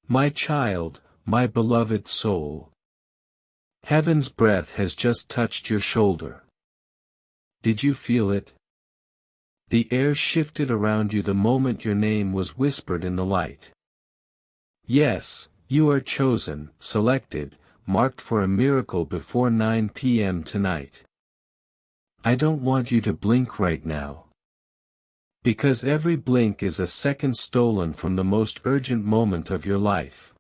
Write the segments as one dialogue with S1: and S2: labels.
S1: My child, my beloved soul. Heaven's breath has just touched your shoulder. Did you feel it? The air shifted around you the moment your name was whispered in the light. Yes, you are chosen, selected, marked for a miracle before 9 p.m. tonight. I don't want you to blink right now. Because every blink is a second stolen from the most urgent moment of your life.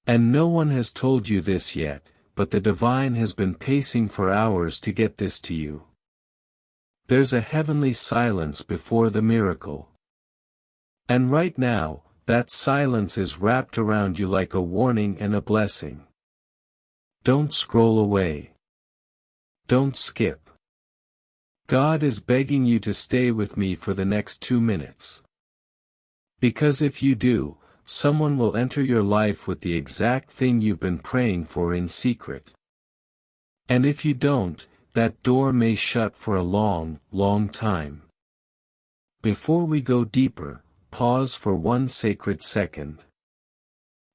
S1: And no one has told you this yet, but the divine has been pacing for hours to get this to you. There's a heavenly silence before the miracle. And right now, that silence is wrapped around you like a warning and a blessing. Don't scroll away. Don't skip. God is begging you to stay with me for the next 2 minutes. Because if you do, someone will enter your life with the exact thing you've been praying for in secret. And if you don't, that door may shut for a long, long time. Before we go deeper, pause for one sacred second.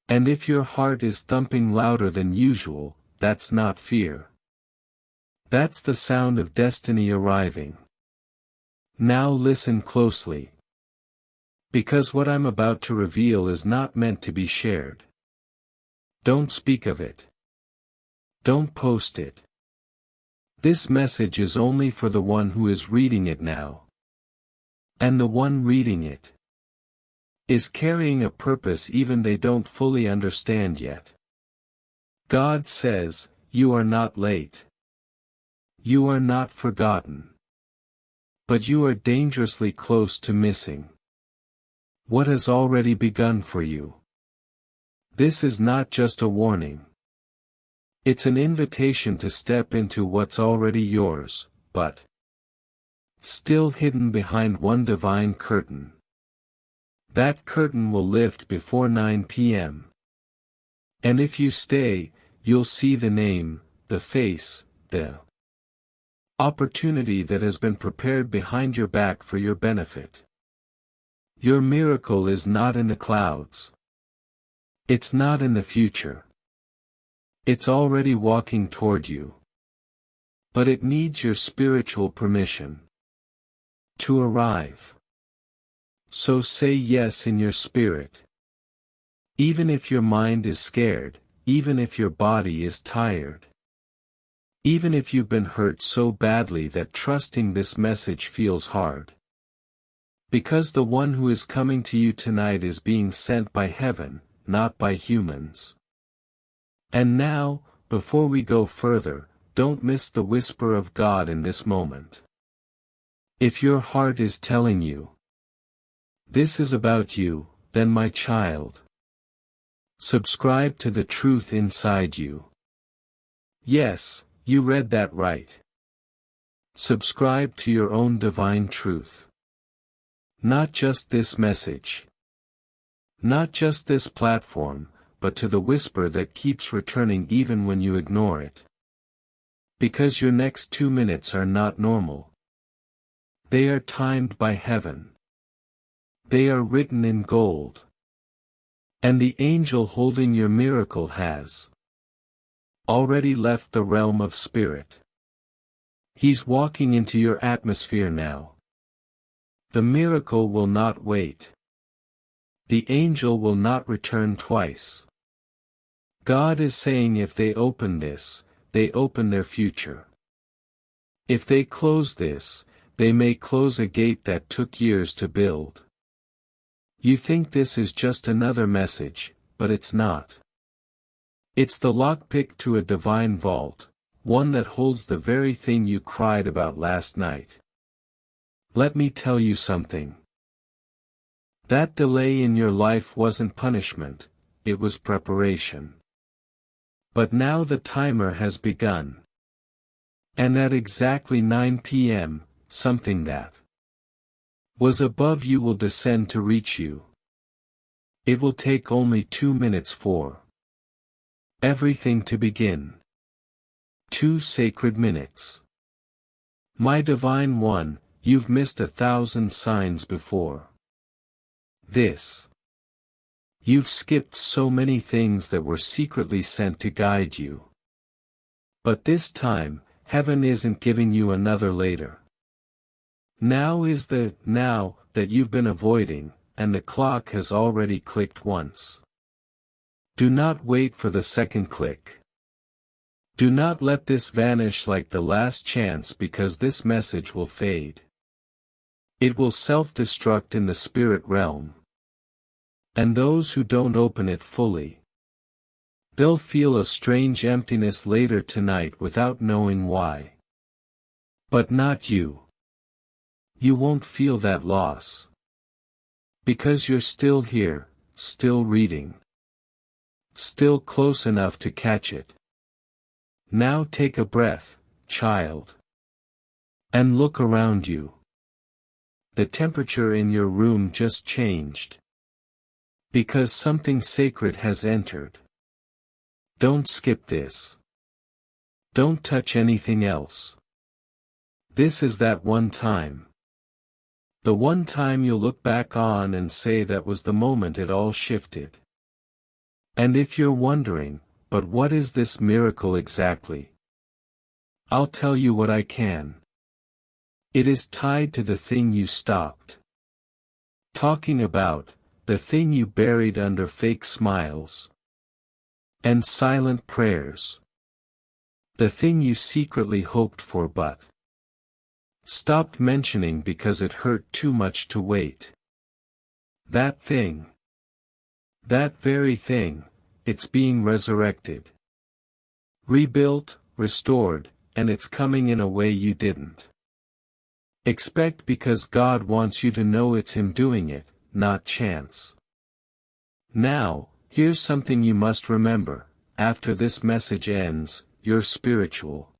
S1: And if your heart is thumping louder than usual, that's not fear. That's the sound of destiny arriving. Now listen closely. Because what I'm about to reveal is not meant to be shared. Don't speak of it. Don't post it. This message is only for the one who is reading it now. And the one reading it is carrying a purpose even they don't fully understand yet. God says, you are not late. You are not forgotten. But you are dangerously close to missing what has already begun for you. This is not just a warning. It's an invitation to step into what's already yours, but still hidden behind one divine curtain. That curtain will lift before 9 p.m. And if you stay, you'll see the name, the face, the opportunity that has been prepared behind your back for your benefit. Your miracle is not in the clouds. It's not in the future. It's already walking toward you. But it needs your spiritual permission to arrive. So say yes in your spirit. Even if your mind is scared, even if your body is tired. Even if you've been hurt so badly that trusting this message feels hard. Because the one who is coming to you tonight is being sent by heaven, not by humans. And now, before we go further, don't miss the whisper of God in this moment. If your heart is telling you, this is about you, then my child, subscribe to the truth inside you. Yes, you read that right. Subscribe to your own divine truth. Not just this message. Not just this platform, but to the whisper that keeps returning even when you ignore it. Because your next 2 minutes are not normal. They are timed by heaven. They are written in gold. And the angel holding your miracle has already left the realm of spirit. He's walking into your atmosphere now. The miracle will not wait. The angel will not return twice. God is saying if they open this, they open their future. If they close this, they may close a gate that took years to build. You think this is just another message, but it's not. It's the lockpick to a divine vault, one that holds the very thing you cried about last night. Let me tell you something. That delay in your life wasn't punishment, it was preparation. But now the timer has begun. And at exactly 9 p.m., something that was above you will descend to reach you. It will take only 2 minutes for everything to begin. 2 sacred minutes. My divine one, you've missed 1,000 signs before this. You've skipped so many things that were secretly sent to guide you. But this time, heaven isn't giving you another later. Now is the now that you've been avoiding, and the clock has already clicked once. Do not wait for the second click. Do not let this vanish like the last chance, because this message will fade. It will self-destruct in the spirit realm. And those who don't open it fully, they'll feel a strange emptiness later tonight without knowing why. But not you. You won't feel that loss. Because you're still here, still reading. Still close enough to catch it. Now take a breath, child. And look around you. The temperature in your room just changed. Because something sacred has entered. Don't skip this. Don't touch anything else. This is that one time. The one time you'll look back on and say that was the moment it all shifted. And if you're wondering, but what is this miracle exactly? I'll tell you what I can. It is tied to the thing you stopped talking about, the thing you buried under fake smiles and silent prayers. The thing you secretly hoped for but stopped mentioning because it hurt too much to wait. That thing. That very thing, it's being resurrected. Rebuilt, restored, and it's coming in a way you didn't expect, because God wants you to know it's Him doing it, not chance. Now, here's something you must remember: after this message ends, your spiritual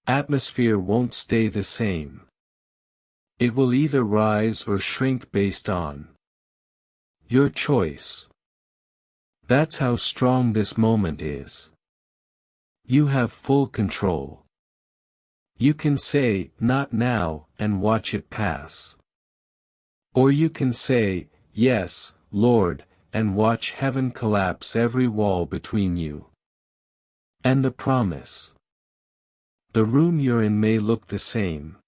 S1: atmosphere won't stay the same. It will either rise or shrink based on your choice. That's how strong this moment is. You have full control. You can say, "Not now," and watch it pass. Or you can say, "Yes, Lord," and watch heaven collapse every wall between you and the promise. The room you're in may look the same,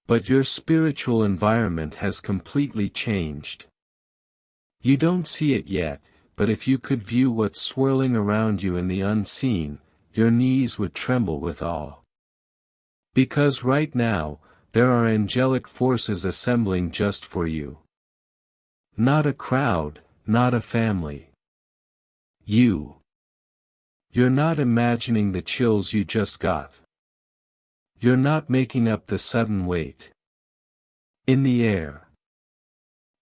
S1: but your spiritual environment has completely changed. You don't see it yet, but if you could view what's swirling around you in the unseen, your knees would tremble with awe. Because right now, there are angelic forces assembling just for you. Not a crowd, not a family. You. You're not imagining the chills you just got. You're not making up the sudden weight in the air.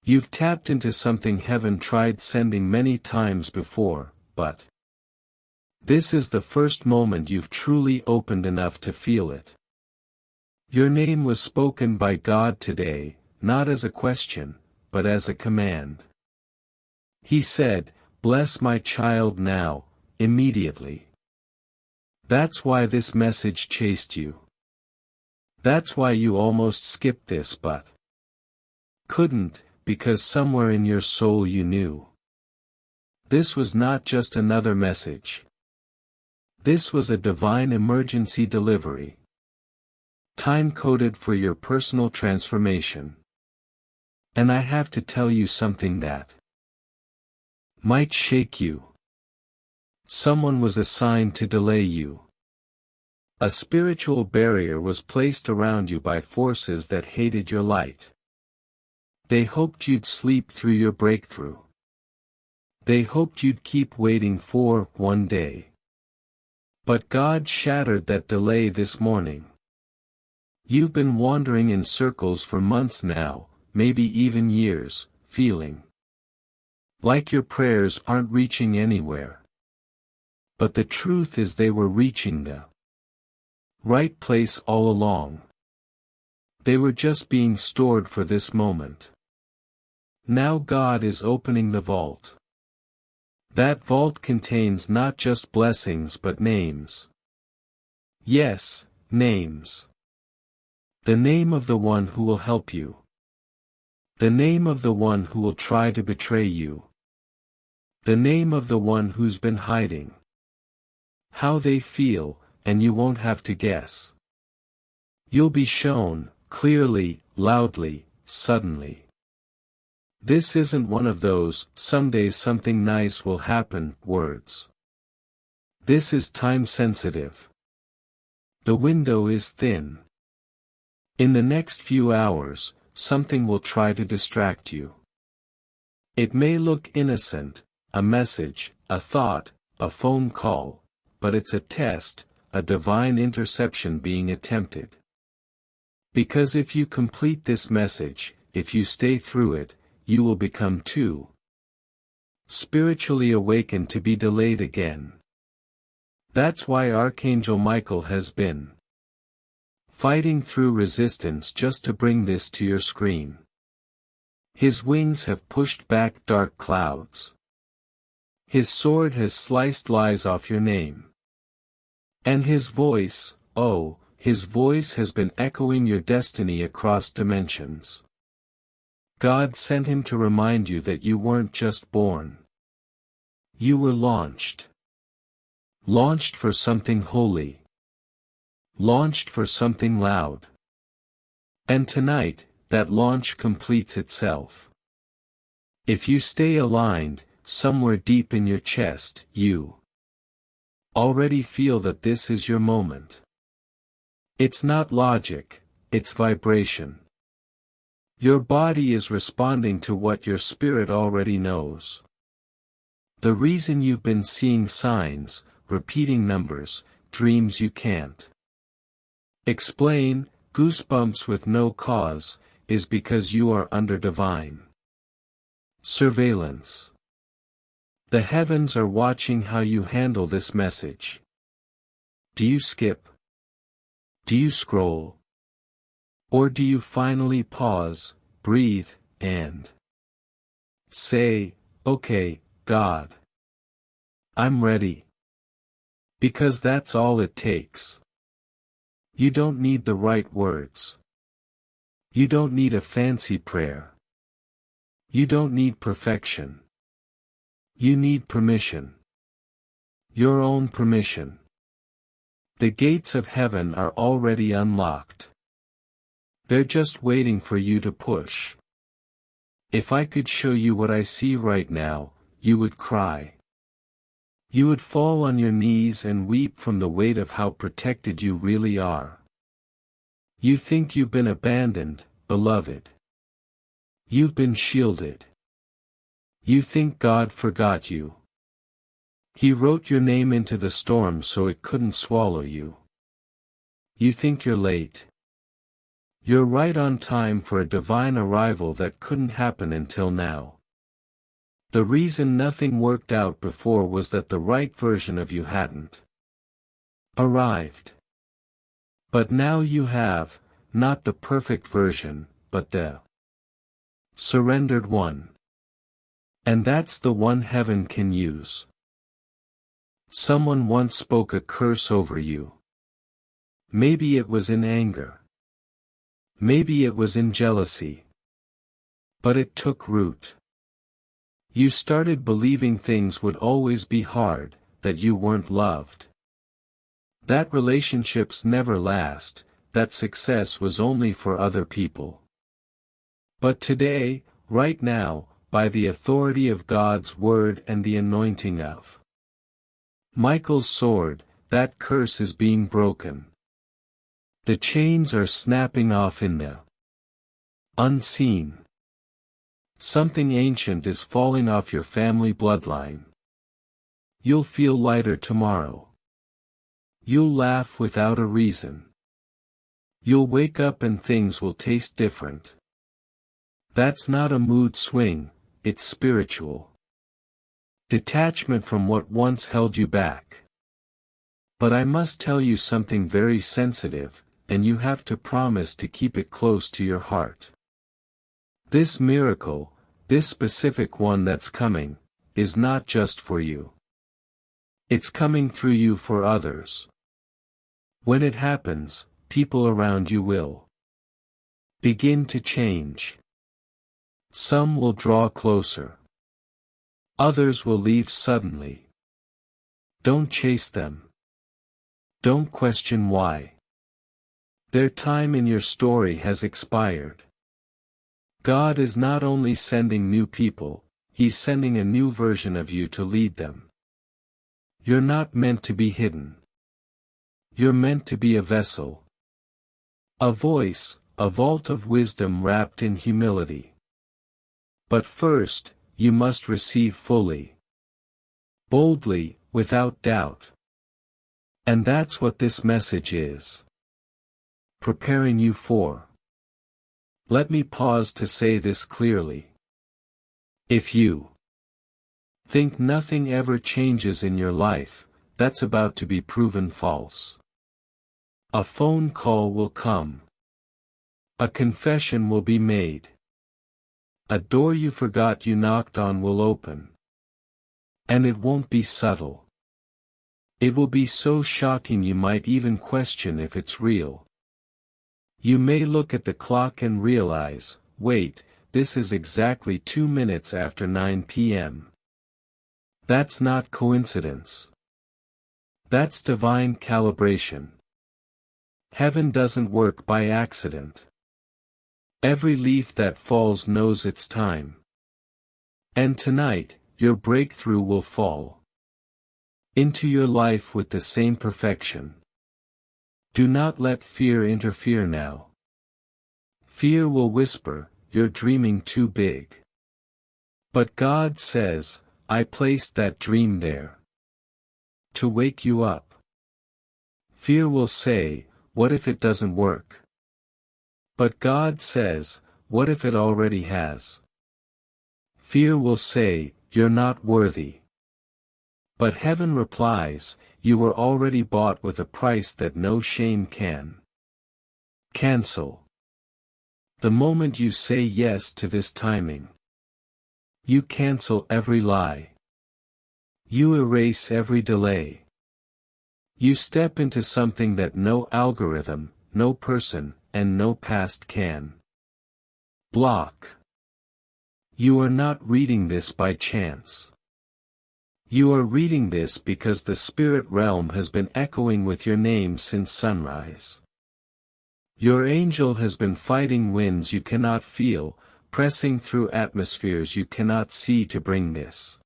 S1: You've tapped into something heaven tried sending many times before, but this is the first moment you've truly opened enough to feel it. Your name was spoken by God today, not as a question, but as a command. He said, "Bless my child now, immediately." That's why this message chased you. That's why you almost skipped this but couldn't, because somewhere in your soul you knew. This was not just another message. This was a divine emergency delivery. Time-coded for your personal transformation. And I have to tell you something that might shake you. Someone was assigned to delay you. A spiritual barrier was placed around you by forces that hated your light. They hoped you'd sleep through your breakthrough. They hoped you'd keep waiting for one day. But God shattered that delay this morning. You've been wandering in circles for months now, maybe even years, feeling like your prayers aren't reaching anywhere. But the truth is they were reaching the right place all along. They were just being stored for this moment. Now God is opening the vault. That vault contains not just blessings but names. Yes, names. The name of the one who will help you. The name of the one who will try to betray you. The name of the one who's been hiding. How they feel, and you won't have to guess. You'll be shown, clearly, loudly, suddenly. This isn't one of those, someday something nice will happen, words. This is time-sensitive. The window is thin. In the next few hours, something will try to distract you. It may look innocent, a message, a thought, a phone call, but it's a test, a divine interception being attempted. Because if you complete this message, if you stay through it, you will become too spiritually awakened to be delayed again. That's why Archangel Michael has been fighting through resistance just to bring this to your screen. His wings have pushed back dark clouds. His sword has sliced lies off your name. And his voice, oh, his voice has been echoing your destiny across dimensions. God sent him to remind you that you weren't just born. You were launched. Launched for something holy. Launched for something loud. And tonight, that launch completes itself. If you stay aligned, somewhere deep in your chest, you already feel that this is your moment. It's not logic, it's vibration. Your body is responding to what your spirit already knows. The reason you've been seeing signs, repeating numbers, dreams you can't explain, goosebumps with no cause, is because you are under divine surveillance. The heavens are watching how you handle this message. Do you skip? Do you scroll? Or do you finally pause, breathe, and say, okay, God, I'm ready. Because that's all it takes. You don't need the right words. You don't need a fancy prayer. You don't need perfection. You need permission. Your own permission. The gates of heaven are already unlocked. They're just waiting for you to push. If I could show you what I see right now, you would cry. You would fall on your knees and weep from the weight of how protected you really are. You think you've been abandoned, beloved. You've been shielded. You think God forgot you. He wrote your name into the storm so it couldn't swallow you. You think you're late. You're right on time for a divine arrival that couldn't happen until now. The reason nothing worked out before was that the right version of you hadn't arrived. But now you have, not the perfect version, but the surrendered one. And that's the one heaven can use. Someone once spoke a curse over you. Maybe it was in anger. Maybe it was in jealousy. But it took root. You started believing things would always be hard, that you weren't loved. That relationships never last, that success was only for other people. But today, right now, by the authority of God's word and the anointing of Michael's sword, that curse is being broken. The chains are snapping off in the unseen. Something ancient is falling off your family bloodline. You'll feel lighter tomorrow. You'll laugh without a reason. You'll wake up and things will taste different. That's not a mood swing, it's spiritual. Detachment from what once held you back. But I must tell you something very sensitive, and you have to promise to keep it close to your heart. This miracle, this specific one that's coming, is not just for you. It's coming through you for others. When it happens, people around you will begin to change. Some will draw closer. Others will leave suddenly. Don't chase them. Don't question why. Their time in your story has expired. God is not only sending new people, He's sending a new version of you to lead them. You're not meant to be hidden. You're meant to be a vessel. A voice, a vault of wisdom wrapped in humility. But first, you must receive fully. Boldly, without doubt. And that's what this message is. Preparing you for. Let me pause to say this clearly. If you think nothing ever changes in your life, that's about to be proven false. A phone call will come. A confession will be made. A door you forgot you knocked on will open. And it won't be subtle. It will be so shocking you might even question if it's real. You may look at the clock and realize, wait, this is exactly 2 minutes after 9 p.m. That's not coincidence. That's divine calibration. Heaven doesn't work by accident. Every leaf that falls knows its time. And tonight, your breakthrough will fall into your life with the same perfection. Do not let fear interfere now. Fear will whisper, you're dreaming too big. But God says, I placed that dream there to wake you up. Fear will say, what if it doesn't work? But God says, what if it already has? Fear will say, you're not worthy. But heaven replies, you were already bought with a price that no shame can cancel. The moment you say yes to this timing, you cancel every lie. You erase every delay. You step into something that no algorithm, no person, and no past can block. You are not reading this by chance. You are reading this because the spirit realm has been echoing with your name since sunrise. Your angel has been fighting winds you cannot feel, pressing through atmospheres you cannot see to bring this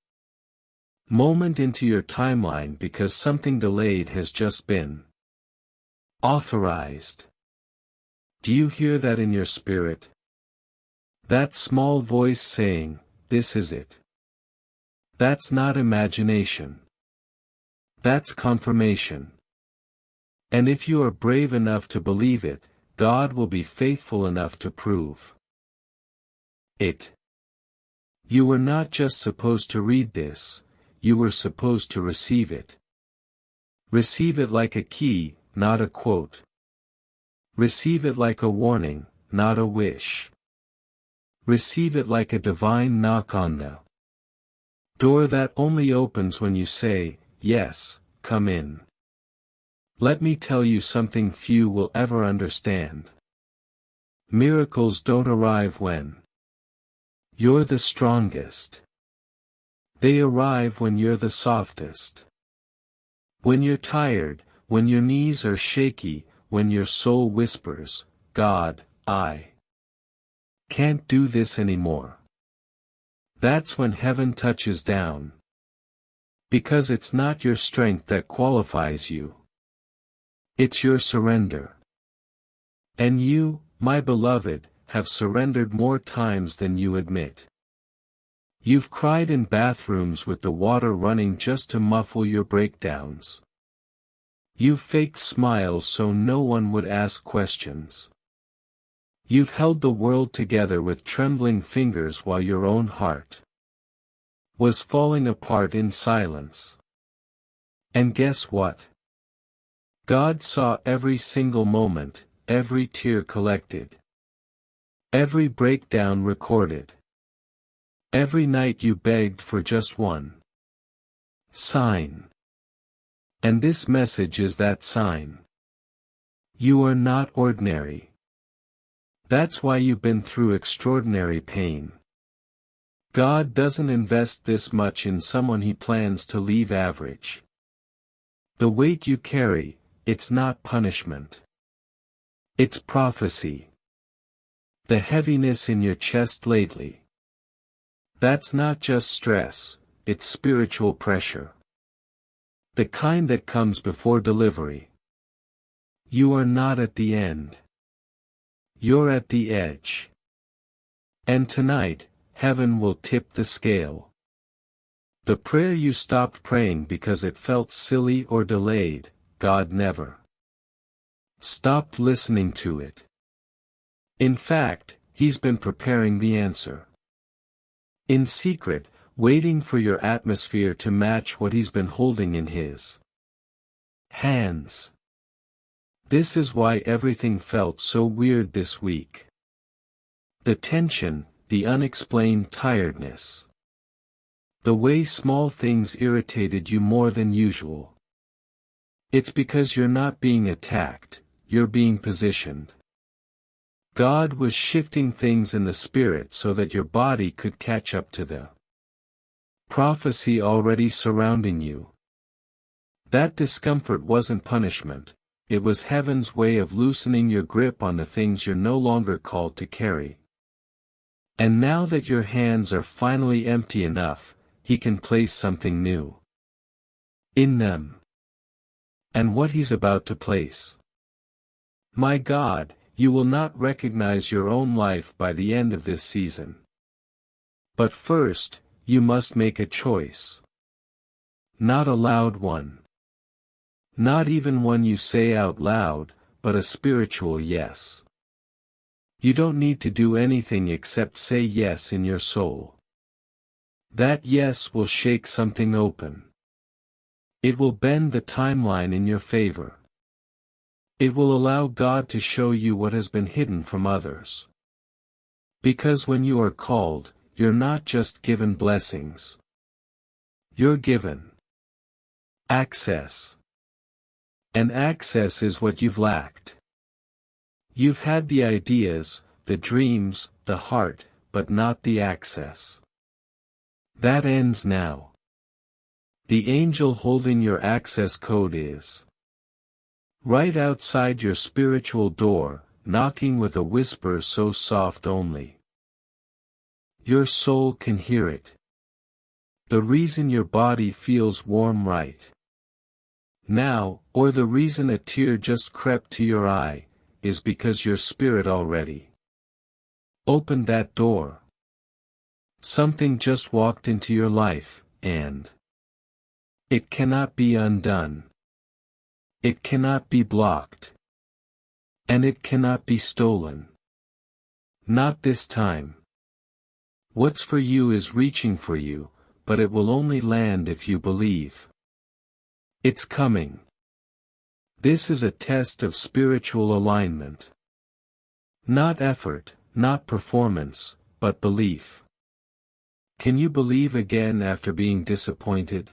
S1: moment into your timeline because something delayed has just been authorized. Do you hear that in your spirit? That small voice saying, this is it. That's not imagination. That's confirmation. And if you are brave enough to believe it, God will be faithful enough to prove it. You were not just supposed to read this, you were supposed to receive it. Receive it like a key, not a quote. Receive it like a warning, not a wish. Receive it like a divine knock on the door that only opens when you say, yes, come in. Let me tell you something few will ever understand. Miracles don't arrive when you're the strongest. They arrive when you're the softest. When you're tired, when your knees are shaky, when your soul whispers, God, I can't do this anymore. That's when heaven touches down. Because it's not your strength that qualifies you. It's your surrender. And you, my beloved, have surrendered more times than you admit. You've cried in bathrooms with the water running just to muffle your breakdowns. You've faked smiles so no one would ask questions. You've held the world together with trembling fingers while your own heart was falling apart in silence. And guess what? God saw every single moment, every tear collected, every breakdown recorded, every night you begged for just one sign. And this message is that sign. You are not ordinary. That's why you've been through extraordinary pain. God doesn't invest this much in someone he plans to leave average. The weight you carry, it's not punishment. It's prophecy. The heaviness in your chest lately. That's not just stress, it's spiritual pressure. The kind that comes before delivery. You are not at the end. You're at the edge. And tonight, heaven will tip the scale. The prayer you stopped praying because it felt silly or delayed, God never stopped listening to it. In fact, He's been preparing the answer. In secret, waiting for your atmosphere to match what He's been holding in His hands. This is why everything felt so weird this week. The tension, the unexplained tiredness. The way small things irritated you more than usual. It's because you're not being attacked, you're being positioned. God was shifting things in the spirit so that your body could catch up to the prophecy already surrounding you. That discomfort wasn't punishment, it was heaven's way of loosening your grip on the things you're no longer called to carry. And now that your hands are finally empty enough, He can place something new in them. And what He's about to place. My God, you will not recognize your own life by the end of this season. But first, you must make a choice. Not a loud one. Not even one you say out loud, but a spiritual yes. You don't need to do anything except say yes in your soul. That yes will shake something open. It will bend the timeline in your favor. It will allow God to show you what has been hidden from others. Because when you are called, you're not just given blessings. You're given access. And access is what you've lacked. You've had the ideas, the dreams, the heart, but not the access. That ends now. The angel holding your access code is right outside your spiritual door, knocking with a whisper so soft only your soul can hear it. The reason your body feels warm right now, or the reason a tear just crept to your eye, is because your spirit already opened that door. Something just walked into your life, and it cannot be undone. It cannot be blocked. And it cannot be stolen. Not this time. What's for you is reaching for you, but it will only land if you believe. It's coming. This is a test of spiritual alignment. Not effort, not performance, but belief. Can you believe again after being disappointed?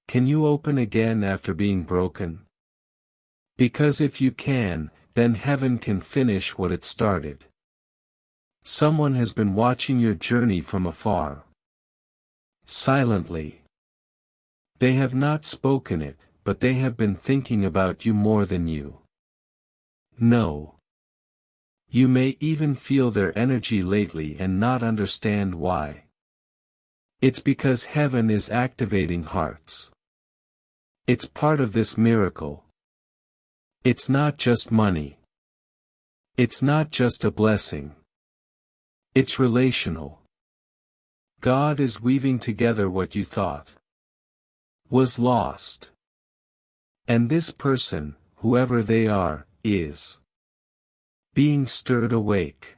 S1: Can you open again after being broken? Because if you can, then heaven can finish what it started. Someone has been watching your journey from afar. Silently. They have not spoken it, but they have been thinking about you more than you know. You may even feel their energy lately and not understand why. It's because heaven is activating hearts. It's part of this miracle. It's not just money. It's not just a blessing. It's relational. God is weaving together what you thought was lost. And this person, whoever they are, is being stirred awake.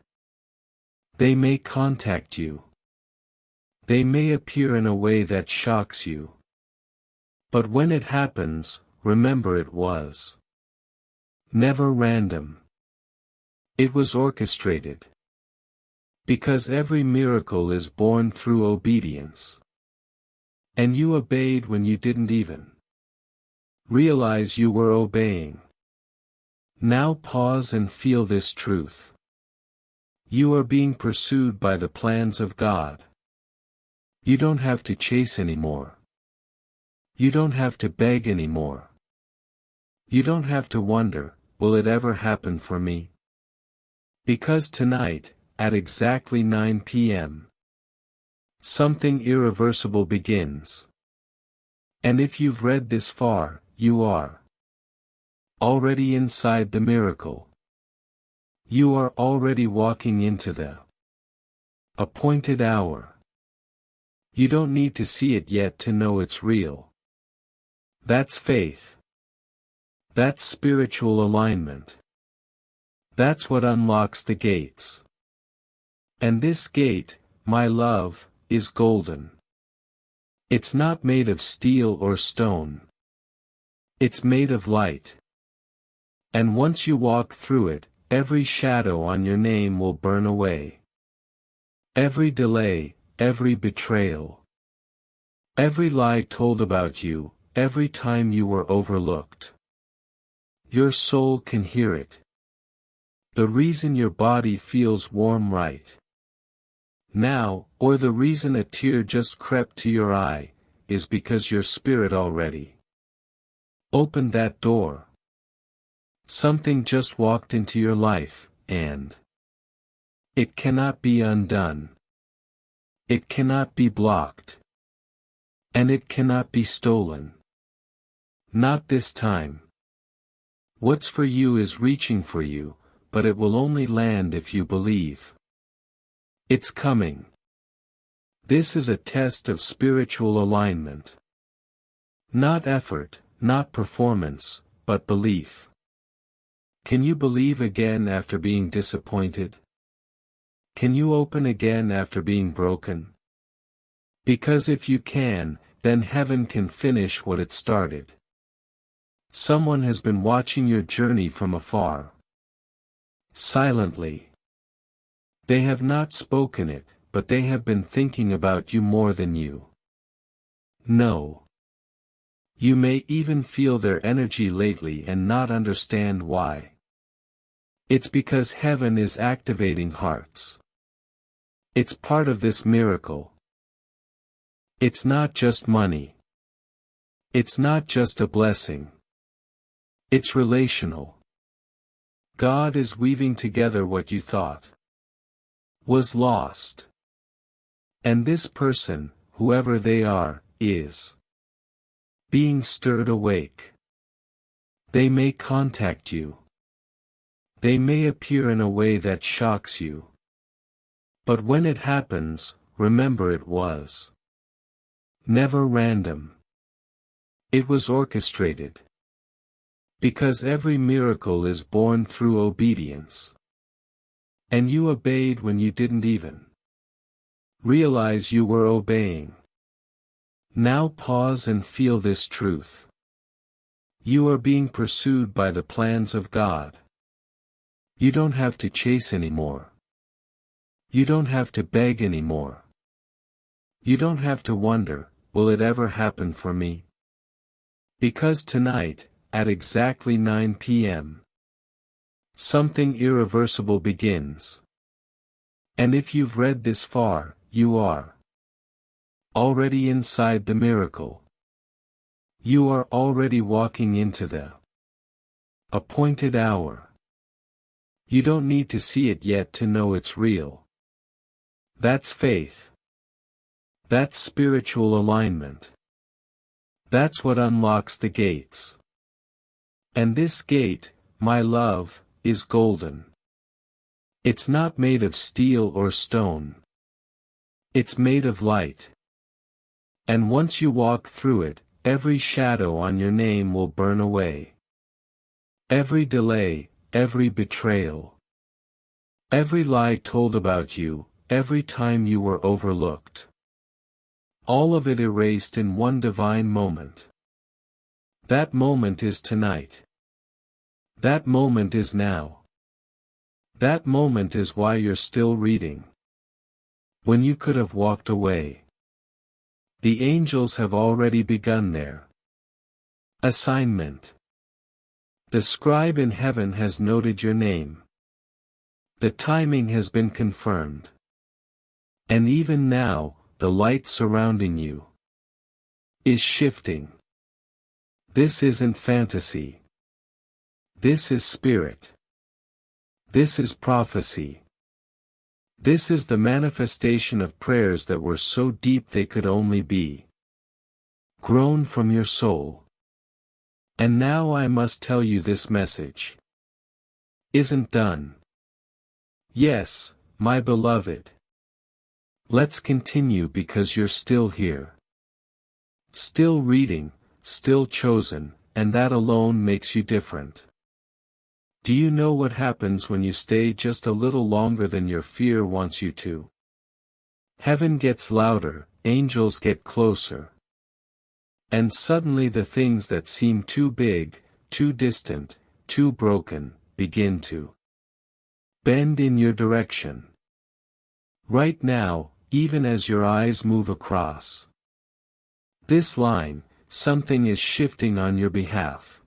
S1: They may contact you. They may appear in a way that shocks you. But when it happens, remember it was never random. It was orchestrated. Because every miracle is born through obedience. And you obeyed when you didn't even realize you were obeying. Now pause and feel this truth. You are being pursued by the plans of God. You don't have to chase anymore. You don't have to beg anymore. You don't have to wonder, will it ever happen for me? Because tonight, at exactly 9 p.m., something irreversible begins. And if you've read this far, you are already inside the miracle. You are already walking into the appointed hour. You don't need to see it yet to know it's real. That's faith. That's spiritual alignment. That's what unlocks the gates. And this gate, my love, is golden. It's not made of steel or stone. It's made of light. And once you walk through it, every shadow on your name will burn away. Every delay, every betrayal, every lie told about you, every time you were overlooked. Your soul can hear it. The reason your body feels warm right now, or the reason a tear just crept to your eye, is because your spirit already opened that door. Something just walked into your life, and it cannot be undone. It cannot be blocked. And it cannot be stolen. Not this time. What's for you is reaching for you, but it will only land if you believe. It's coming. This is a test of spiritual alignment. Not effort, not performance, but belief. Can you believe again after being disappointed? Can you open again after being broken? Because if you can, then heaven can finish what it started. Someone has been watching your journey from afar. Silently. They have not spoken it, but they have been thinking about you more than you know. You may even feel their energy lately and not understand why. It's because heaven is activating hearts. It's part of this miracle. It's not just money. It's not just a blessing. It's relational. God is weaving together what you thought was lost. And this person, whoever they are, is being stirred awake. They may contact you. They may appear in a way that shocks you. But when it happens, remember it was never random. It was orchestrated. Because every miracle is born through obedience. And you obeyed when you didn't even realize you were obeying. Now pause and feel this truth. You are being pursued by the plans of God. You don't have to chase anymore. You don't have to beg anymore. You don't have to wonder, will it ever happen for me? Because tonight, at exactly 9 p.m., something irreversible begins. And if you've read this far, you are already inside the miracle. You are already walking into the appointed hour. You don't need to see it yet to know it's real. That's faith. That's spiritual alignment. That's what unlocks the gates. And this gate, my love, is golden. It's not made of steel or stone. It's made of light. And once you walk through it, every shadow on your name will burn away. Every delay, every betrayal, every lie told about you, every time you were overlooked. All of it erased in one divine moment. That moment is tonight. That moment is now. That moment is why you're still reading. When you could have walked away. The angels have already begun their assignment. The scribe in heaven has noted your name. The timing has been confirmed. And even now, the light surrounding you, is shifting. This isn't fantasy. This is spirit. This is prophecy. This is the manifestation of prayers that were so deep they could only be grown from your soul. And now I must tell you this message isn't done. Yes, my beloved. Let's continue because you're still here. Still reading, still chosen, and that alone makes you different. Do you know what happens when you stay just a little longer than your fear wants you to? Heaven gets louder, angels get closer. And suddenly the things that seem too big, too distant, too broken, begin to bend in your direction. Right now, even as your eyes move across this line, something is shifting on your behalf.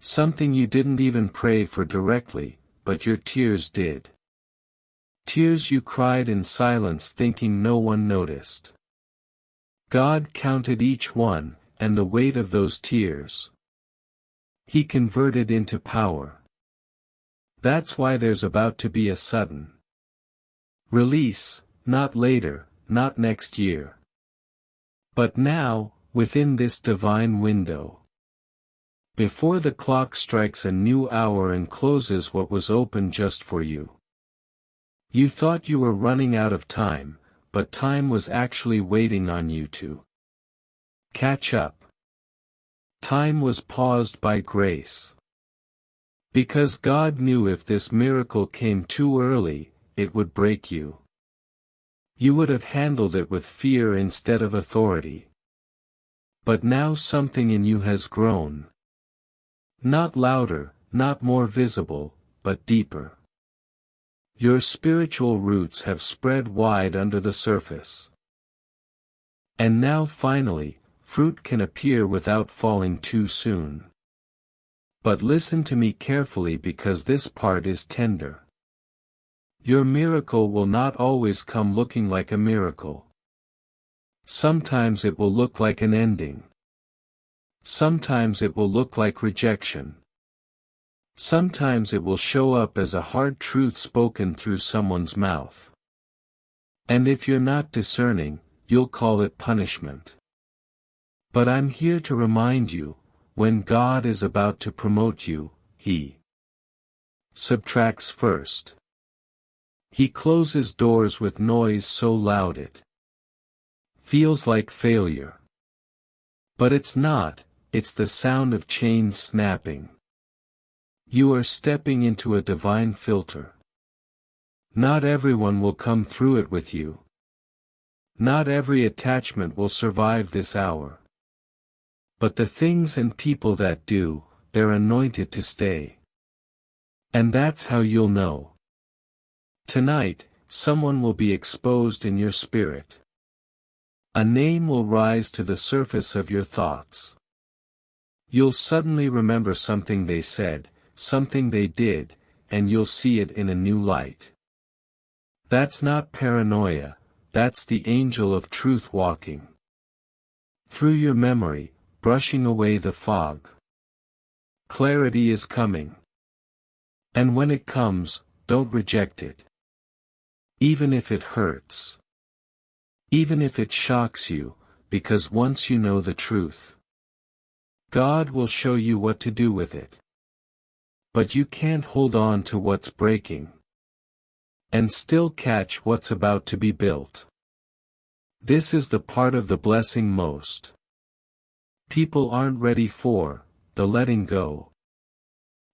S1: Something you didn't even pray for directly, but your tears did. Tears you cried in silence thinking no one noticed. God counted each one, and the weight of those tears He converted into power. That's why there's about to be a sudden release, not later, not next year, but now, within this divine window. Before the clock strikes a new hour and closes what was open just for you. You thought you were running out of time, but time was actually waiting on you to catch up. Time was paused by grace. Because God knew if this miracle came too early, it would break you. You would have handled it with fear instead of authority. But now something in you has grown. Not louder, not more visible, but deeper. Your spiritual roots have spread wide under the surface. And now finally, fruit can appear without falling too soon. But listen to me carefully because this part is tender. Your miracle will not always come looking like a miracle. Sometimes it will look like an ending. Sometimes it will look like rejection. Sometimes it will show up as a hard truth spoken through someone's mouth. And if you're not discerning, you'll call it punishment. But I'm here to remind you, when God is about to promote you, He subtracts first. He closes doors with noise so loud it feels like failure. But it's not. It's the sound of chains snapping. You are stepping into a divine filter. Not everyone will come through it with you. Not every attachment will survive this hour. But the things and people that do, they're anointed to stay. And that's how you'll know. Tonight, someone will be exposed in your spirit. A name will rise to the surface of your thoughts. You'll suddenly remember something they said, something they did, and you'll see it in a new light. That's not paranoia, that's the angel of truth walking through your memory, brushing away the fog. Clarity is coming. And when it comes, don't reject it. Even if it hurts. Even if it shocks you, because once you know the truth, God will show you what to do with it. But you can't hold on to what's breaking and still catch what's about to be built. This is the part of the blessing most people aren't ready for, the letting go.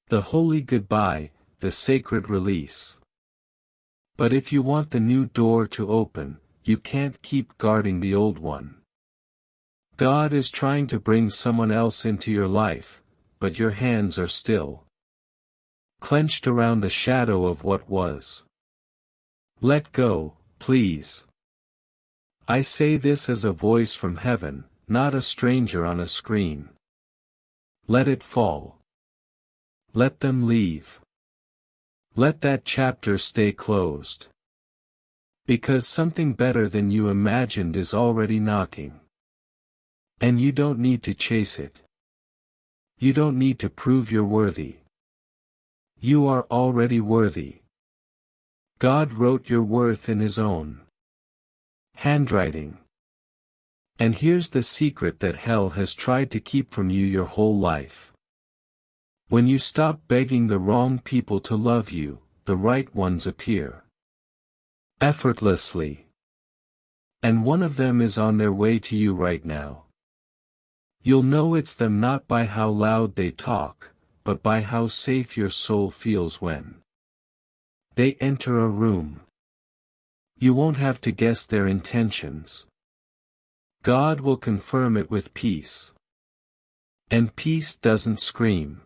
S1: The holy goodbye, the sacred release. But if you want the new door to open, you can't keep guarding the old one. God is trying to bring someone else into your life, but your hands are still clenched around the shadow of what was. Let go, please. I say this as a voice from heaven, not a stranger on a screen. Let it fall. Let them leave. Let that chapter stay closed. Because something better than you imagined is already knocking. And you don't need to chase it. You don't need to prove you're worthy. You are already worthy. God wrote your worth in His own handwriting. And here's the secret that hell has tried to keep from you your whole life. When you stop begging the wrong people to love you, the right ones appear. Effortlessly. And one of them is on their way to you right now. You'll know it's them not by how loud they talk, but by how safe your soul feels when they enter a room. You won't have to guess their intentions. God will confirm it with peace. And peace doesn't scream.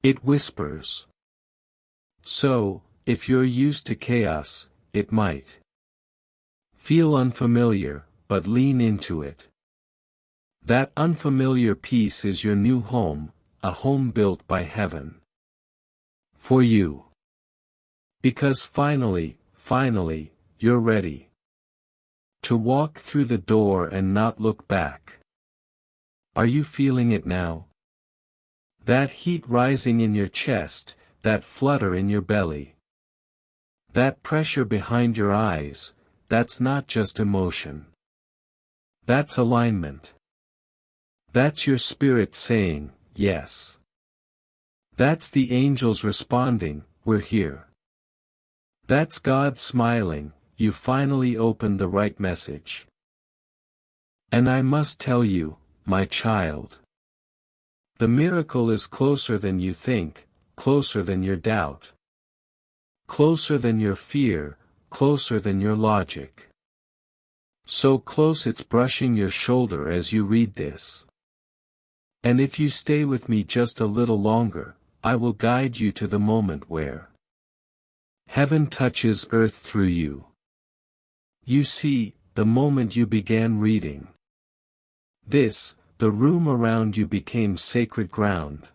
S1: It whispers. So, if you're used to chaos, it might feel unfamiliar, but lean into it. That unfamiliar peace is your new home, a home built by heaven. For you. Because finally, you're ready to walk through the door and not look back. Are you feeling it now? That heat rising in your chest, that flutter in your belly. That pressure behind your eyes, that's not just emotion. That's alignment. That's your spirit saying, yes. That's the angels responding, we're here. That's God smiling, you finally opened the right message. And I must tell you, my child. The miracle is closer than you think, closer than your doubt. Closer than your fear, closer than your logic. So close it's brushing your shoulder as you read this. And if you stay with me just a little longer, I will guide you to the moment where heaven touches earth through you. You see, the moment you began reading this, the room around you became sacred ground.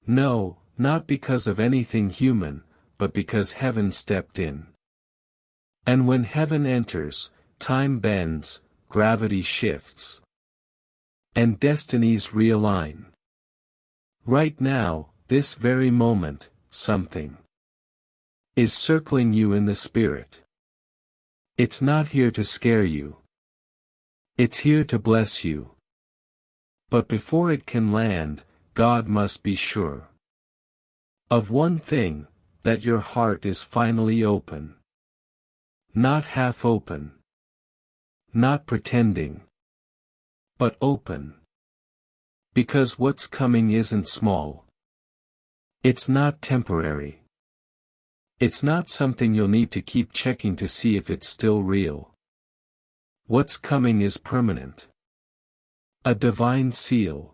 S1: No, not because of anything human, but because heaven stepped in. And when heaven enters, time bends, gravity shifts. And destinies realign. Right now, this very moment, something is circling you in the spirit. It's not here to scare you. It's here to bless you. But before it can land, God must be sure of one thing, that your heart is finally open. Not half open. Not pretending. But open. Because what's coming isn't small. It's not temporary. It's not something you'll need to keep checking to see if it's still real. What's coming is permanent. A divine seal.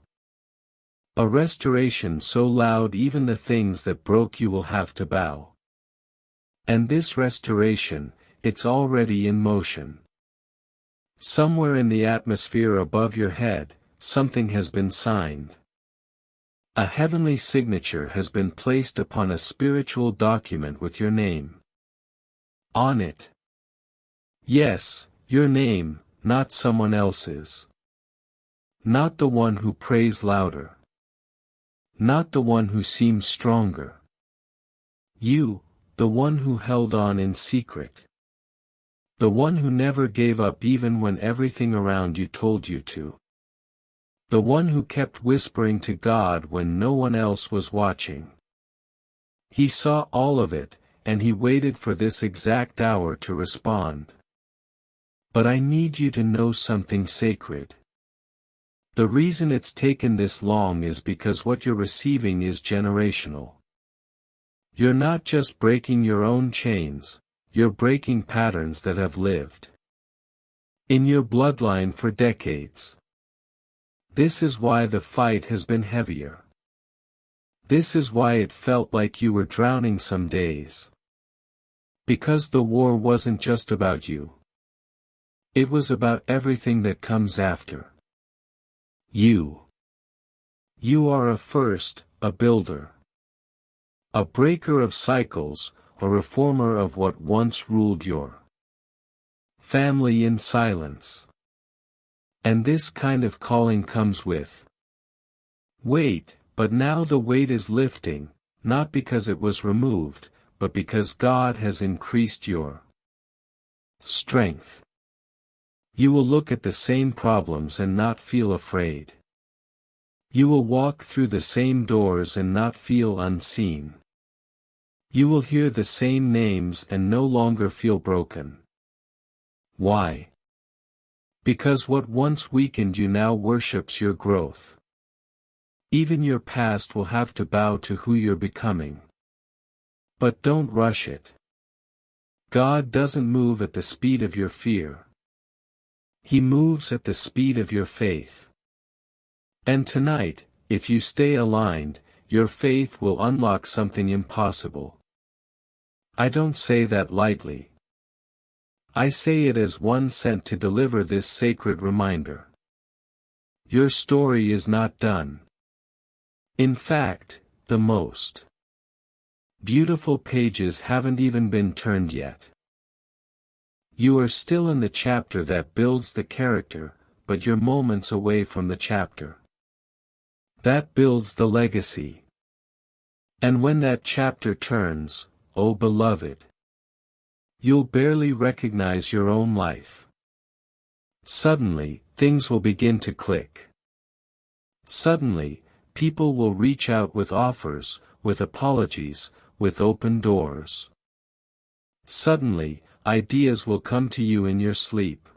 S1: A restoration so loud even the things that broke you will have to bow. And this restoration, it's already in motion. Somewhere in the atmosphere above your head, something has been signed. A heavenly signature has been placed upon a spiritual document with your name on it. Yes, your name, not someone else's. Not the one who prays louder. Not the one who seems stronger. You, the one who held on in secret. The one who never gave up even when everything around you told you to. The one who kept whispering to God when no one else was watching. He saw all of it, and he waited for this exact hour to respond. But I need you to know something sacred. The reason it's taken this long is because what you're receiving is generational. You're not just breaking your own chains, you're breaking patterns that have lived in your bloodline for decades. This is why the fight has been heavier. This is why it felt like you were drowning some days. Because the war wasn't just about you. It was about everything that comes after. You. You are a first, a builder. A breaker of cycles, a reformer of what once ruled your family in silence. And this kind of calling comes with weight, but now the weight is lifting, not because it was removed, but because God has increased your strength. You will look at the same problems and not feel afraid. You will walk through the same doors and not feel unseen. You will hear the same names and no longer feel broken. Why? Because what once weakened you now worships your growth. Even your past will have to bow to who you're becoming. But don't rush it. God doesn't move at the speed of your fear. He moves at the speed of your faith. And tonight, if you stay aligned, your faith will unlock something impossible. I don't say that lightly. I say it as one sent to deliver this sacred reminder. Your story is not done. In fact, the most beautiful pages haven't even been turned yet. You are still in the chapter that builds the character, but you're moments away from the chapter that builds the legacy. And when that chapter turns, oh beloved, you'll barely recognize your own life. Suddenly, things will begin to click. Suddenly, people will reach out with offers, with apologies, with open doors. Suddenly, ideas will come to you in your sleep.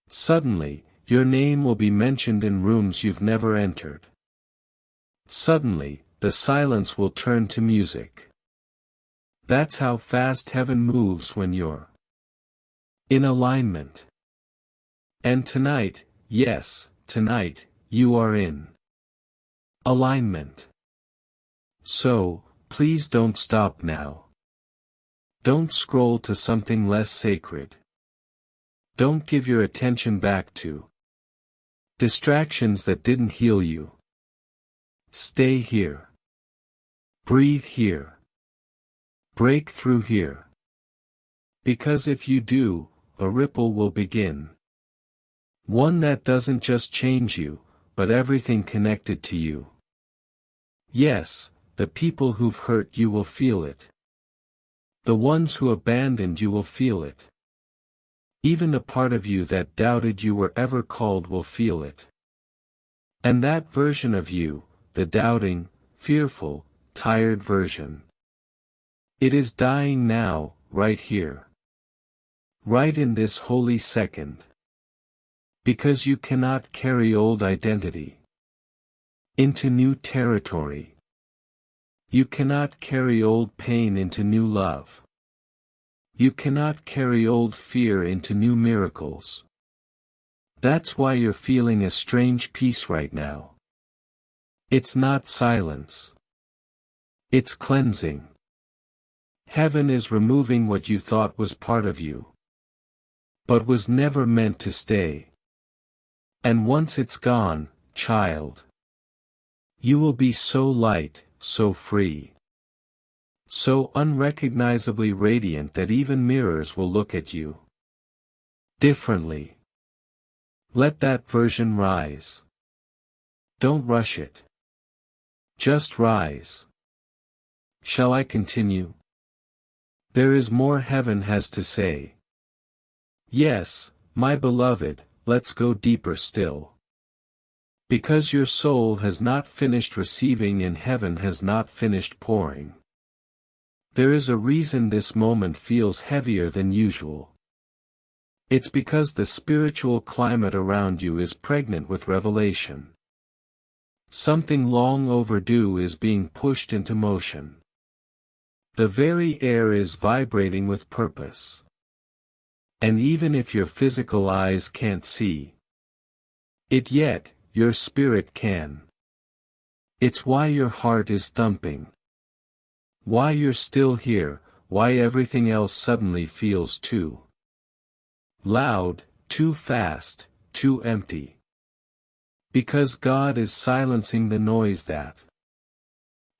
S1: Suddenly, your name will be mentioned in rooms you've never entered. Suddenly, the silence will turn to music. That's how fast heaven moves when you're in alignment. And tonight, yes, tonight, you are in alignment. So, please don't stop now. Don't scroll to something less sacred. Don't give your attention back to distractions that didn't heal you. Stay here. Breathe here. Break through here. Because if you do, a ripple will begin. One that doesn't just change you, but everything connected to you. Yes, the people who've hurt you will feel it. The ones who abandoned you will feel it. Even a part of you that doubted you were ever called will feel it. And that version of you, the doubting, fearful, tired version, it is dying now, right here. Right in this holy second. Because you cannot carry old identity into new territory. You cannot carry old pain into new love. You cannot carry old fear into new miracles. That's why you're feeling a strange peace right now. It's not silence. It's cleansing. Heaven is removing what you thought was part of you, but was never meant to stay. And once it's gone, child, you will be so light, so free, so unrecognizably radiant that even mirrors will look at you differently. Let that version rise. Don't rush it. Just rise. Shall I continue? There is more heaven has to say. Yes, my beloved, let's go deeper still. Because your soul has not finished receiving and heaven has not finished pouring. There is a reason this moment feels heavier than usual. It's because the spiritual climate around you is pregnant with revelation. Something long overdue is being pushed into motion. The very air is vibrating with purpose. And even if your physical eyes can't see it yet, your spirit can. It's why your heart is thumping. Why you're still here, why everything else suddenly feels too loud, too fast, too empty. Because God is silencing the noise that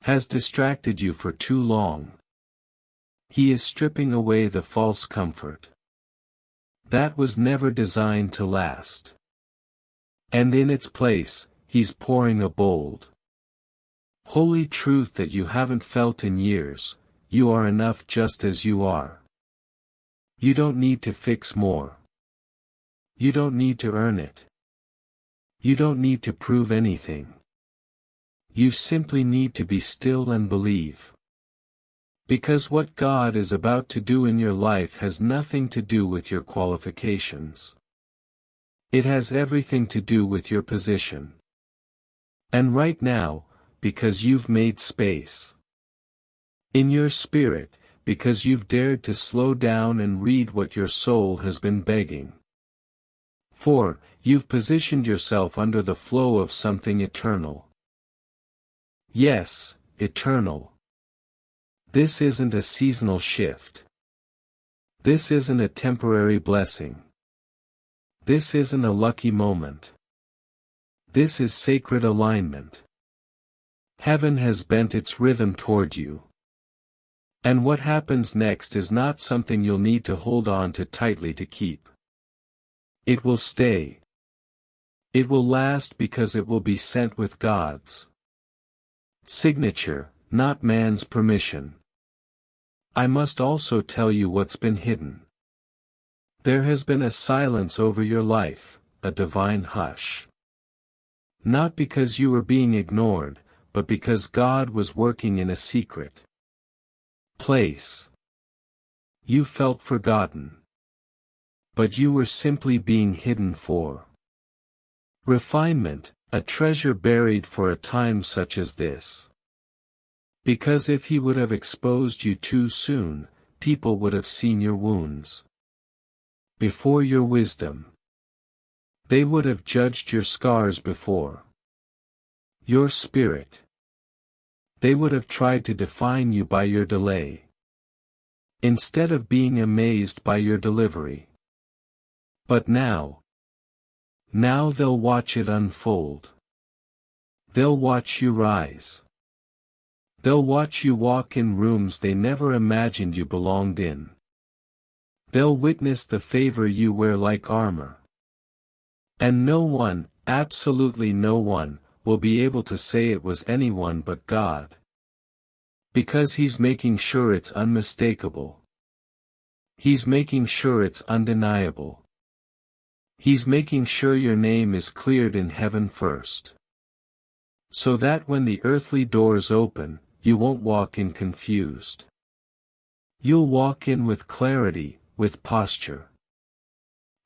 S1: has distracted you for too long. He is stripping away the false comfort that was never designed to last. And in its place, He's pouring a bold, holy truth that you haven't felt in years: you are enough just as you are. You don't need to fix more. You don't need to earn it. You don't need to prove anything. You simply need to be still and believe. Because what God is about to do in your life has nothing to do with your qualifications. It has everything to do with your position. And right now, because you've made space in your spirit, because you've dared to slow down and read what your soul has been begging for, you've positioned yourself under the flow of something eternal. Yes, eternal. This isn't a seasonal shift. This isn't a temporary blessing. This isn't a lucky moment. This is sacred alignment. Heaven has bent its rhythm toward you. And what happens next is not something you'll need to hold on to tightly to keep. It will stay. It will last because it will be sent with God's signature, not man's permission. I must also tell you what's been hidden. There has been a silence over your life, a divine hush. Not because you were being ignored, but because God was working in a secret place. You felt forgotten. But you were simply being hidden for refinement, a treasure buried for a time such as this. Because if He would have exposed you too soon, people would have seen your wounds before your wisdom. They would have judged your scars before your spirit. They would have tried to define you by your delay, instead of being amazed by your delivery. But now they'll watch it unfold. They'll watch you rise. They'll watch you walk in rooms they never imagined you belonged in. They'll witness the favor you wear like armor. And no one, absolutely no one, will be able to say it was anyone but God. Because He's making sure it's unmistakable. He's making sure it's undeniable. He's making sure your name is cleared in heaven first. So that when the earthly doors open, you won't walk in confused. You'll walk in with clarity, with posture,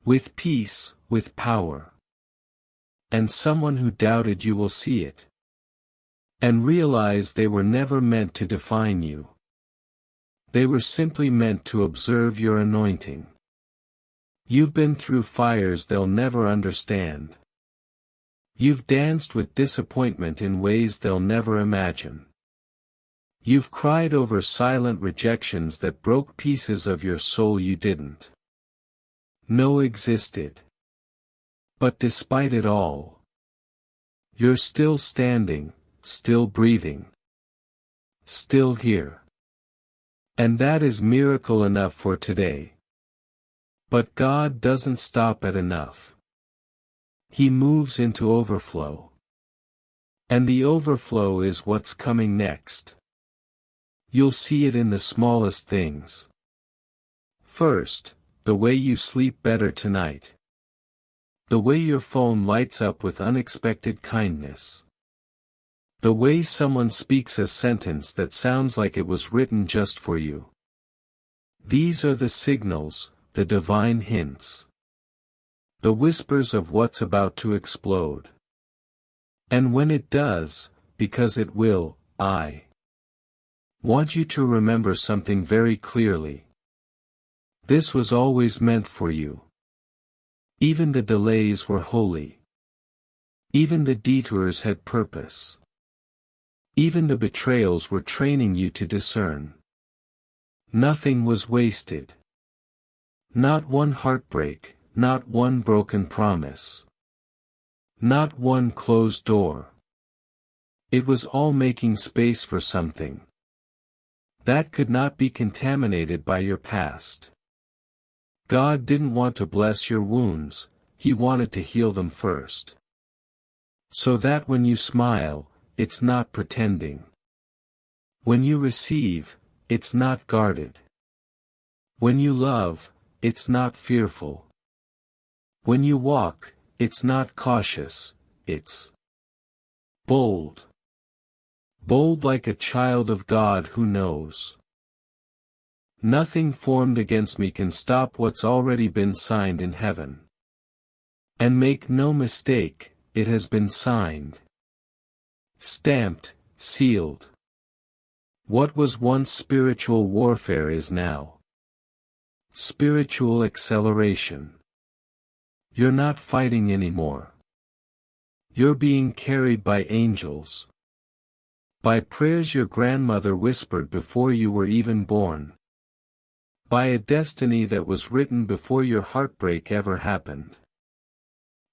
S1: with peace, with power. And someone who doubted you will see it and realize they were never meant to define you. They were simply meant to observe your anointing. You've been through fires they'll never understand. You've danced with disappointment in ways they'll never imagine. You've cried over silent rejections that broke pieces of your soul you didn't know existed. But despite it all, you're still standing, still breathing, still here. And that is miracle enough for today. But God doesn't stop at enough. He moves into overflow. And the overflow is what's coming next. You'll see it in the smallest things. First, the way you sleep better tonight. The way your phone lights up with unexpected kindness. The way someone speaks a sentence that sounds like it was written just for you. These are the signals, the divine hints. The whispers of what's about to explode. And when it does, because it will, I want you to remember something very clearly. This was always meant for you. Even the delays were holy. Even the detours had purpose. Even the betrayals were training you to discern. Nothing was wasted. Not one heartbreak, not one broken promise. Not one closed door. It was all making space for something That could not be contaminated by your past. God didn't want to bless your wounds, He wanted to heal them first. So that when you smile, it's not pretending. When you receive, it's not guarded. When you love, it's not fearful. When you walk, it's not cautious, it's bold. Bold like a child of God who knows. Nothing formed against me can stop what's already been signed in heaven. And make no mistake, it has been signed. Stamped, sealed. What was once spiritual warfare is now spiritual acceleration. You're not fighting anymore. You're being carried by angels. By prayers your grandmother whispered before you were even born. By a destiny that was written before your heartbreak ever happened.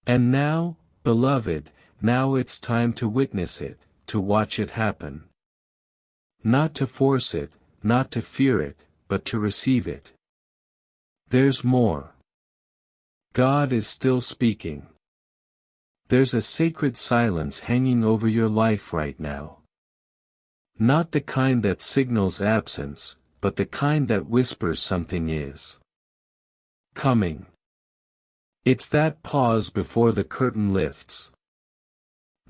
S1: And now, beloved, now it's time to witness it, to watch it happen. Not to force it, not to fear it, but to receive it. There's more. God is still speaking. There's a sacred silence hanging over your life right now. Not the kind that signals absence, but the kind that whispers something is coming. It's that pause before the curtain lifts.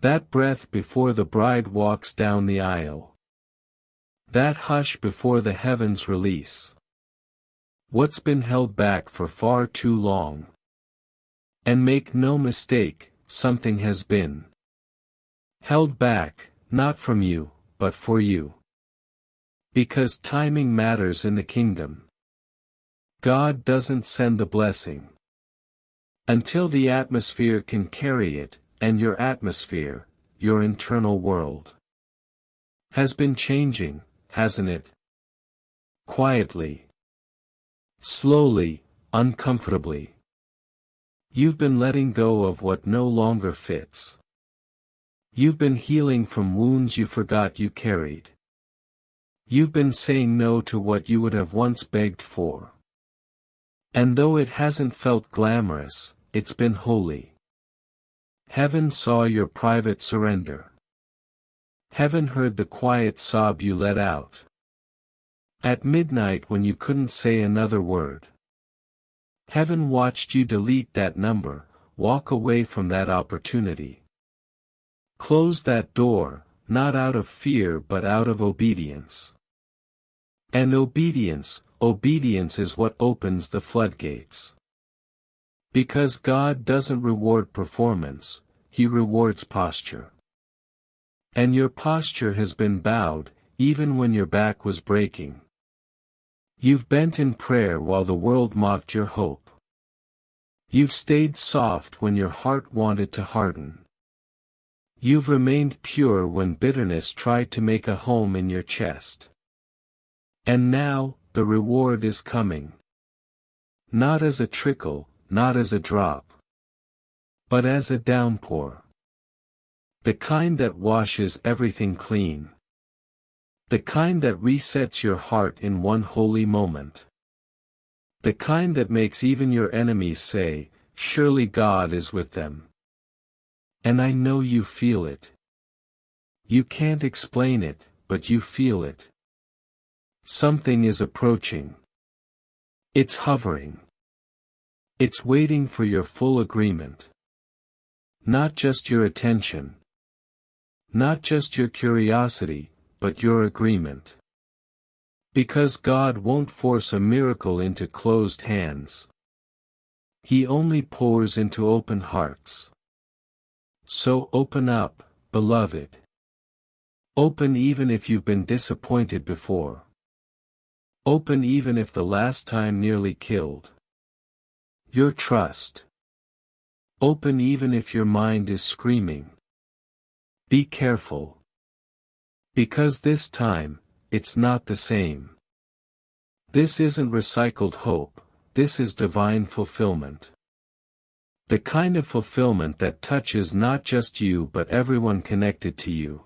S1: That breath before the bride walks down the aisle. That hush before the heavens release what's been held back for far too long. And make no mistake, something has been held back, not from you, but for you. Because timing matters in the kingdom. God doesn't send the blessing until the atmosphere can carry it, and your atmosphere, your internal world, has been changing, hasn't it? Quietly. Slowly, uncomfortably. You've been letting go of what no longer fits. You've been healing from wounds you forgot you carried. You've been saying no to what you would have once begged for. And though it hasn't felt glamorous, it's been holy. Heaven saw your private surrender. Heaven heard the quiet sob you let out. At midnight when you couldn't say another word. Heaven watched you delete that number, walk away from that opportunity. Close that door, not out of fear but out of obedience. And obedience is what opens the floodgates. Because God doesn't reward performance, He rewards posture. And your posture has been bowed, even when your back was breaking. You've bent in prayer while the world mocked your hope. You've stayed soft when your heart wanted to harden. You've remained pure when bitterness tried to make a home in your chest. And now, the reward is coming. Not as a trickle, not as a drop, but as a downpour. The kind that washes everything clean. The kind that resets your heart in one holy moment. The kind that makes even your enemies say, surely God is with them. And I know you feel it. You can't explain it, but you feel it. Something is approaching. It's hovering. It's waiting for your full agreement. Not just your attention. Not just your curiosity, but your agreement. Because God won't force a miracle into closed hands. He only pours into open hearts. So open up, beloved. Open even if you've been disappointed before. Open even if the last time nearly killed your trust. Open even if your mind is screaming. Be careful. Because this time, it's not the same. This isn't recycled hope, this is divine fulfillment. The kind of fulfillment that touches not just you but everyone connected to you.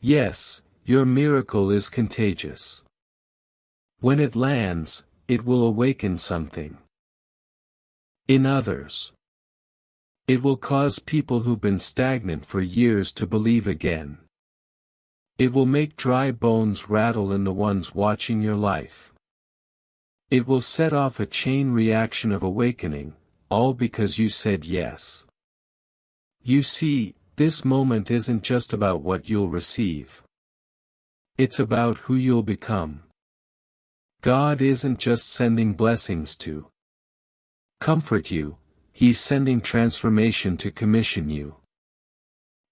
S1: Yes, Your miracle is contagious. When it lands, it will awaken something in others. It will cause people who've been stagnant for years to believe again. It will make dry bones rattle in the ones watching your life. It will set off a chain reaction of awakening, all because you said yes. You see, this moment isn't just about what you'll receive. It's about who you'll become. God isn't just sending blessings to comfort you, He's sending transformation to commission you.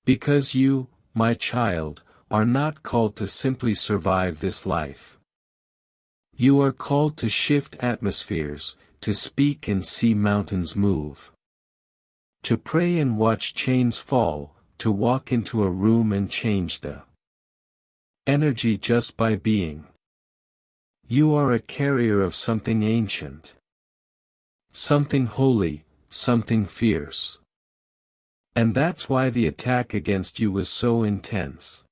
S1: Because you, my child, are not called to simply survive this life. You are called to shift atmospheres, to speak and see mountains move. To pray and watch chains fall, to walk into a room and change the energy just by being. You are a carrier of something ancient. Something holy, something fierce. And that's why the attack against you was so intense.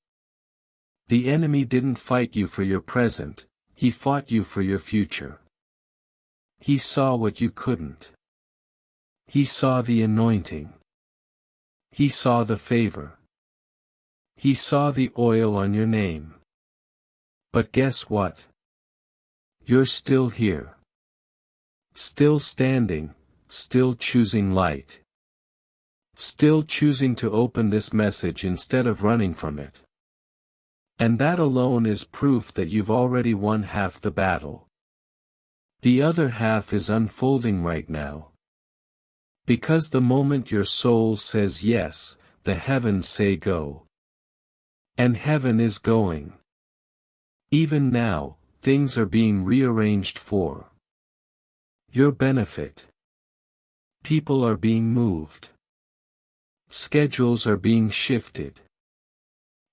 S1: The enemy didn't fight you for your present, he fought you for your future. He saw what you couldn't. He saw the anointing. He saw the favor. He saw the oil on your name. But guess what? You're still here. Still standing, still choosing light. Still choosing to open this message instead of running from it. And that alone is proof that you've already won half the battle. The other half is unfolding right now. Because the moment your soul says yes, the heavens say go. And heaven is going. Even now, things are being rearranged for your benefit. People are being moved. Schedules are being shifted.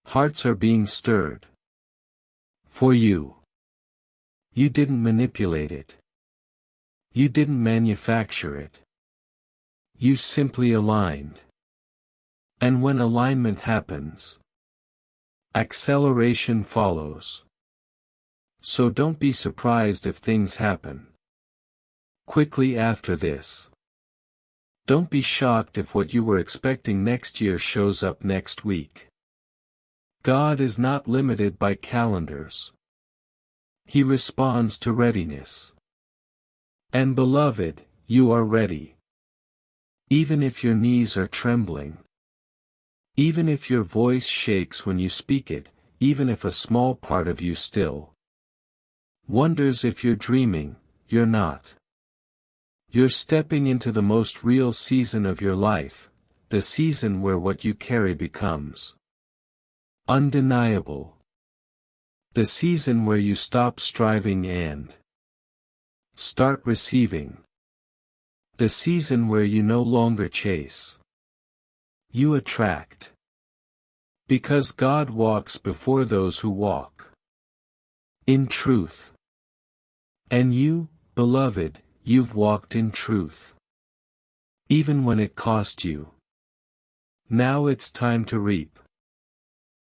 S1: Hearts are being stirred. For you. You didn't manipulate it. You didn't manufacture it. You simply aligned. And when alignment happens, acceleration follows. So don't be surprised if things happen quickly after this. Don't be shocked if what you were expecting next year shows up next week. God is not limited by calendars. He responds to readiness. And beloved, you are ready. Even if your knees are trembling. Even if your voice shakes when you speak it, even if a small part of you still wonders if you're dreaming, you're not. You're stepping into the most real season of your life, the season where what you carry becomes undeniable. The season where you stop striving and start receiving. The season where you no longer chase. You attract. Because God walks before those who walk in truth. And you, beloved, you've walked in truth. Even when it cost you. Now it's time to reap.